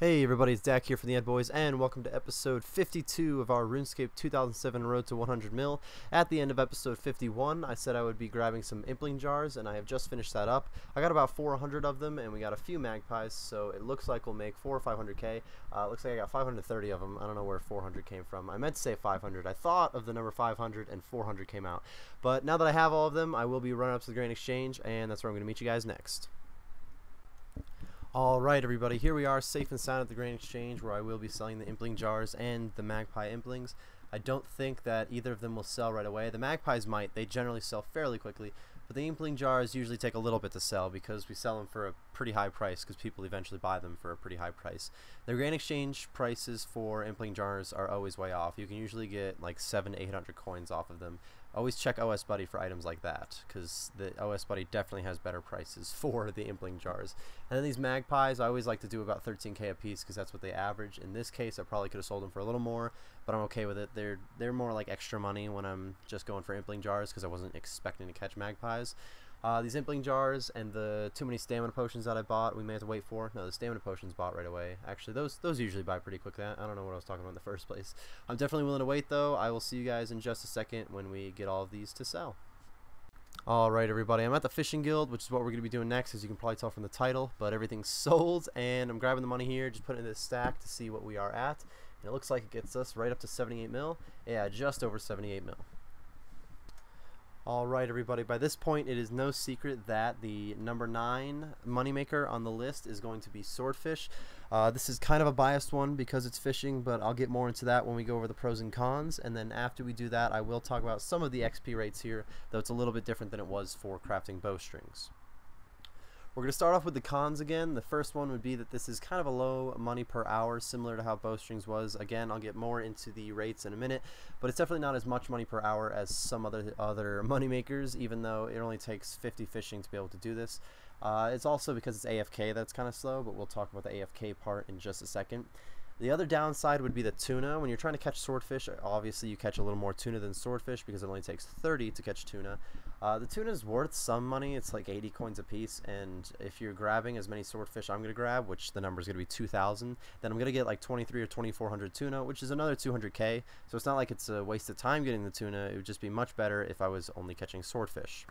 Hey everybody, it's Dak here from the Ed Boys, and welcome to episode 52 of our RuneScape 2007 Road to 100 mil. At the end of episode 51, I said I would be grabbing some impling jars, and I have just finished that up. I got about 400 of them, and we got a few magpies, so it looks like we'll make 400 or 500k. Looks like I got 530 of them. I don't know where 400 came from. I meant to say 500. I thought of the number 500, and 400 came out. But now that I have all of them, I will be running up to the Grain Exchange, and that's where I'm going to meet you guys next. Alright everybody, here we are safe and sound at the Grain Exchange, where I will be selling the impling jars and the magpie implings. I don't think that either of them will sell right away. The magpies might, they generally sell fairly quickly, but the impling jars usually take a little bit to sell because we sell them for a pretty high price because people eventually buy them for a pretty high price. The Grain Exchange prices for impling jars are always way off. You can usually get like 700 to 800 coins off of them. Always check OS Buddy for items like that, because the OS Buddy definitely has better prices for the impling jars. And then these magpies, I always like to do about 13k a piece because that's what they average. In this case, I probably could have sold them for a little more, but I'm okay with it. They're more like extra money when I'm just going for impling jars because I wasn't expecting to catch magpies. These impling jars and the too many stamina potions that I bought, we may have to wait for. No, the stamina potions bought right away. Actually, those usually buy pretty quickly. I don't know what I was talking about in the first place. I'm definitely willing to wait, though. I will see you guys in just a second when we get all of these to sell. Alright everybody, I'm at the fishing guild, which is what we're going to be doing next, as you can probably tell from the title, but everything's sold, and I'm grabbing the money here, just putting it in this stack to see what we are at, and it looks like it gets us right up to 78 mil. Yeah, just over 78 mil. Alright everybody, by this point it is no secret that the number 9 moneymaker on the list is going to be Swordfish. This is kind of a biased one because it's fishing, but I'll get more into that when we go over the pros and cons, and then after we do that I will talk about some of the XP rates here, though it's a little bit different than it was for crafting bowstrings. We're going to start off with the cons again. The first one would be that this is kind of a low money per hour, similar to how bowstrings was. Again, I'll get more into the rates in a minute, but it's definitely not as much money per hour as some other money makers, even though it only takes 50 fishing to be able to do this. It's also because it's AFK that's kind of slow, but we'll talk about the AFK part in just a second. The other downside would be the tuna. When you're trying to catch swordfish, obviously you catch a little more tuna than swordfish because it only takes 30 to catch tuna. The tuna is worth some money. It's like 80 coins a piece, and if you're grabbing as many swordfish I'm going to grab, which the number is going to be 2,000, then I'm going to get like 23 or 2,400 tuna, which is another 200k, so it's not like it's a waste of time getting the tuna. It would just be much better if I was only catching swordfish.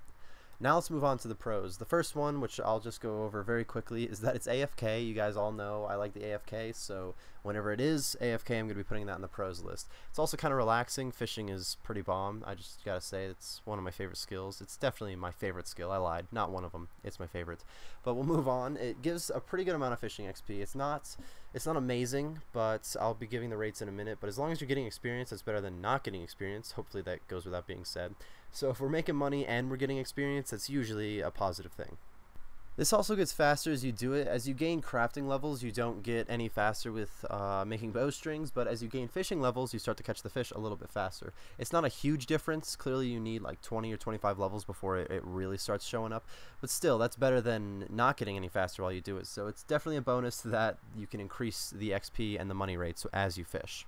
Now let's move on to the pros. The first one, which I'll just go over very quickly, is that it's AFK. You guys all know I like the AFK, so whenever it is AFK, I'm going to be putting that in the pros list. It's also kind of relaxing. Fishing is pretty bomb. I just got to say, it's one of my favorite skills. It's definitely my favorite skill. I lied. Not one of them. It's my favorite. But we'll move on. It gives a pretty good amount of fishing XP. It's not amazing, but I'll be giving the rates in a minute. But as long as you're getting experience, that's better than not getting experience. Hopefully that goes without being said. So if we're making money and we're getting experience, that's usually a positive thing. This also gets faster as you do it. As you gain crafting levels, you don't get any faster with making bowstrings, but as you gain fishing levels, you start to catch the fish a little bit faster. It's not a huge difference. Clearly you need like 20 or 25 levels before it really starts showing up, but still, that's better than not getting any faster while you do it. So it's definitely a bonus that you can increase the XP and the money rates as you fish.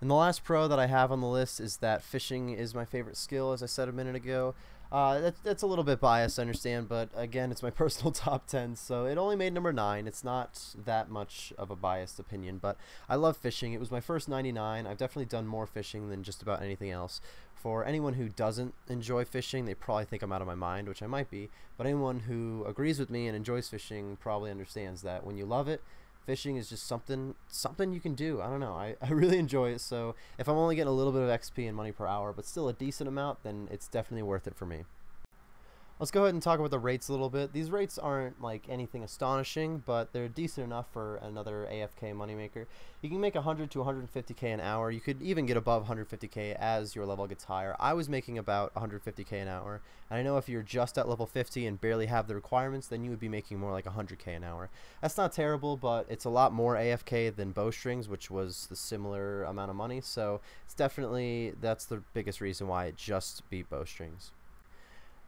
And the last pro that I have on the list is that fishing is my favorite skill, as I said a minute ago. That's a little bit biased, I understand, but again, it's my personal top 10, so it only made number 9. It's not that much of a biased opinion, but I love fishing. It was my first 99. I've definitely done more fishing than just about anything else. For anyone who doesn't enjoy fishing, they probably think I'm out of my mind, which I might be, but anyone who agrees with me and enjoys fishing probably understands that when you love it, fishing is just something you can do. I don't know. I really enjoy it, so if I'm only getting a little bit of XP and money per hour, but still a decent amount, then it's definitely worth it for me. Let's go ahead and talk about the rates a little bit. These rates aren't like anything astonishing, but they're decent enough for another AFK moneymaker. You can make 100 to 150k an hour. You could even get above 150k as your level gets higher. I was making about 150k an hour, and I know if you're just at level 50 and barely have the requirements, then you would be making more like 100k an hour. That's not terrible, but it's a lot more AFK than bowstrings, which was the similar amount of money, so it's definitely, that's the biggest reason why it just beat bowstrings.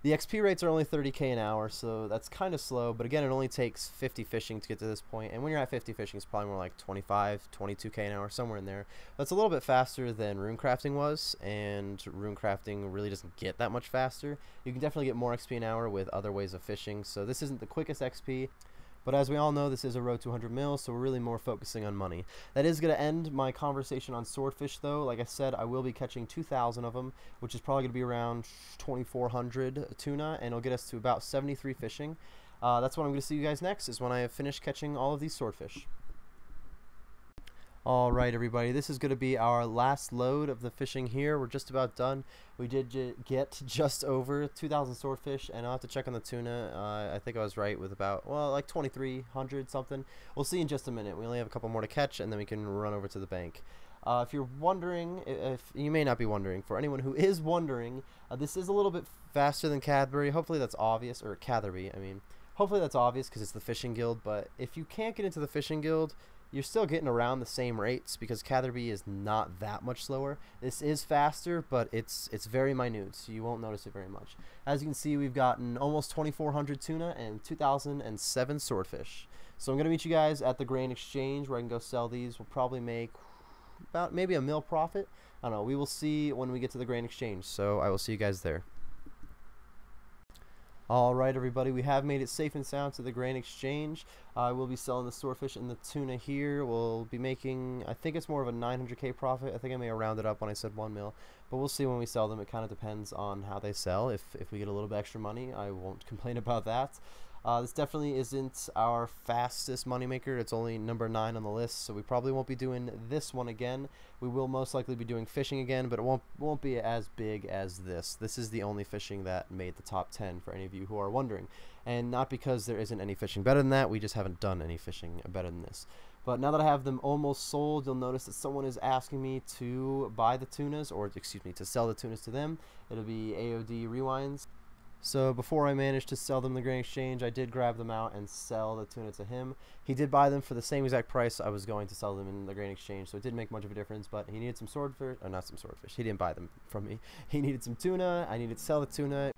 The XP rates are only 30k an hour, so that's kind of slow, but again, it only takes 50 fishing to get to this point, and when you're at 50 fishing, it's probably more like 25, 22k an hour, somewhere in there. That's a little bit faster than rune crafting was, and rune crafting really doesn't get that much faster. You can definitely get more XP an hour with other ways of fishing, so this isn't the quickest XP, But as we all know, this is a road to 100 mil, so we're really more focusing on money. That is going to end my conversation on swordfish, though. Like I said, I will be catching 2,000 of them, which is probably going to be around 2,400 tuna, and it'll get us to about 73 fishing. That's when I'm going to see you guys next, is when I have finished catching all of these swordfish. Alright everybody, this is going to be our last load of the fishing here. We're just about done. We did get just over 2,000 swordfish, and I'll have to check on the tuna. I think I was right with about, well, like 2,300 something. We'll see in just a minute. We only have a couple more to catch, and then we can run over to the bank. If you're wondering, if you may not be wondering, for anyone who is wondering, this is a little bit faster than Catherby. Hopefully that's obvious, or Catherby, I mean. Hopefully that's obvious because it's the fishing guild, but if you can't get into the fishing guild, you're still getting around the same rates because Catherby is not that much slower. This is faster, but it's very minute, so you won't notice it very much. As you can see, we've gotten almost 2,400 tuna and 2,007 swordfish. So I'm going to meet you guys at the grain exchange where I can go sell these. We'll probably make about maybe a mil profit. I don't know. We will see when we get to the grain exchange, so I will see you guys there. Alright everybody, we have made it safe and sound to the grain exchange. I will be selling the swordfish and the tuna here. We'll be making, I think it's more of a 900k profit. I think I may have rounded up when I said 1 mil, but we'll see when we sell them. It kind of depends on how they sell. If we get a little bit extra money, I won't complain about that. This definitely isn't our fastest moneymaker. It's only number 9 on the list, so we probably won't be doing this one again. We will most likely be doing fishing again, but it won't be as big as this. This is the only fishing that made the top 10 for any of you who are wondering. And not because there isn't any fishing better than that, we just haven't done any fishing better than this. But now that I have them almost sold, you'll notice that someone is asking me to buy the tunas, or excuse me, to sell the tunas to them. It'll be AOD Rewinds. So before I managed to sell them the grain exchange, I did grab them out and sell the tuna to him. He did buy them for the same exact price I was going to sell them in the grain exchange, so it didn't make much of a difference, but he needed some swordfish, or not some swordfish, he didn't buy them from me. He needed some tuna, I needed to sell the tuna.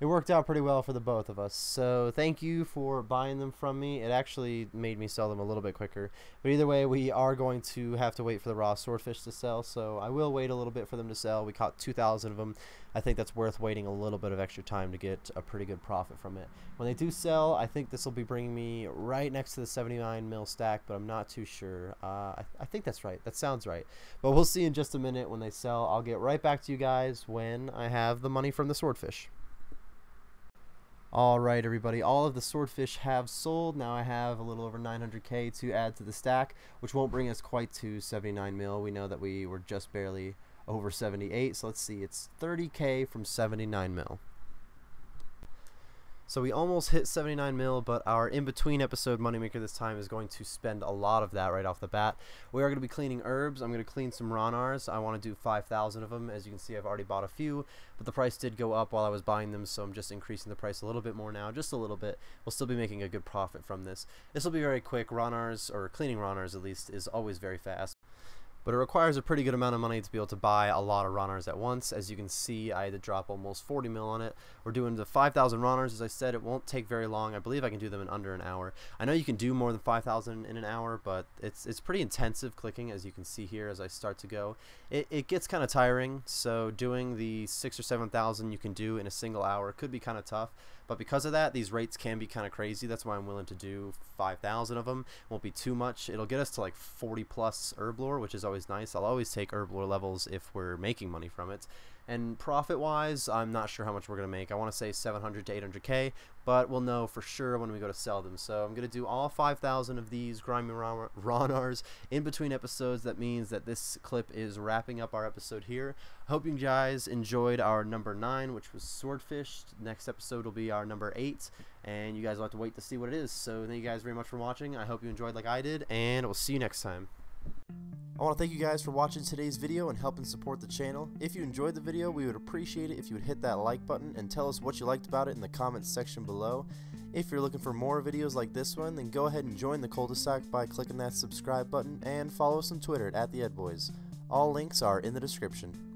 It worked out pretty well for the both of us, so thank you for buying them from me. It actually made me sell them a little bit quicker, but either way, we are going to have to wait for the raw swordfish to sell, so I will wait a little bit for them to sell. We caught 2,000 of them. I think that's worth waiting a little bit of extra time to get a pretty good profit from it. When they do sell, I think this will be bringing me right next to the 79 mil stack, but I'm not too sure. I think that's right. That sounds right, but we'll see in just a minute when they sell. I'll get right back to you guys when I have the money from the swordfish. Alright everybody, all of the swordfish have sold. Now I have a little over 900k to add to the stack, which won't bring us quite to 79 mil. We know that we were just barely over 78, so let's see, it's 30k from 79 mil. So we almost hit 79 mil, but our in-between episode moneymaker this time is going to spend a lot of that right off the bat. We are going to be cleaning herbs. I'm going to clean some Ronars. I want to do 5,000 of them. As you can see, I've already bought a few, but the price did go up while I was buying them, so I'm just increasing the price a little bit more now, just a little bit. We'll still be making a good profit from this. This will be very quick. Ronars, or cleaning Ronars at least, is always very fast. But it requires a pretty good amount of money to be able to buy a lot of Ronars at once. As you can see, I had to drop almost 40 mil on it. We're doing the 5,000 Ronars. As I said, it won't take very long. I believe I can do them in under an hour. I know you can do more than 5,000 in an hour, but it's pretty intensive clicking, as you can see here as I start to go. It gets kind of tiring, so doing the 6,000 or 7,000 you can do in a single hour could be kind of tough. But because of that, these rates can be kind of crazy. That's why I'm willing to do 5,000 of them. Won't be too much. It'll get us to like 40 plus herb lore, which is always nice. I'll always take herb lore levels if we're making money from it. And profit wise, I'm not sure how much we're going to make. I want to say 700 to 800k, but we'll know for sure when we go to sell them. So I'm going to do all 5,000 of these grimy Ronars in between episodes. That means that this clip is wrapping up our episode here. I hope you guys enjoyed our number 9, which was Swordfish. Next episode will be our number 8, and you guys will have to wait to see what it is. So thank you guys very much for watching. I hope you enjoyed like I did, and we'll see you next time. I want to thank you guys for watching today's video and helping support the channel. If you enjoyed the video, we would appreciate it if you would hit that like button and tell us what you liked about it in the comments section below. If you're looking for more videos like this one, then go ahead and join the cul-de-sac by clicking that subscribe button, and follow us on Twitter at @TheEdBoys. All links are in the description.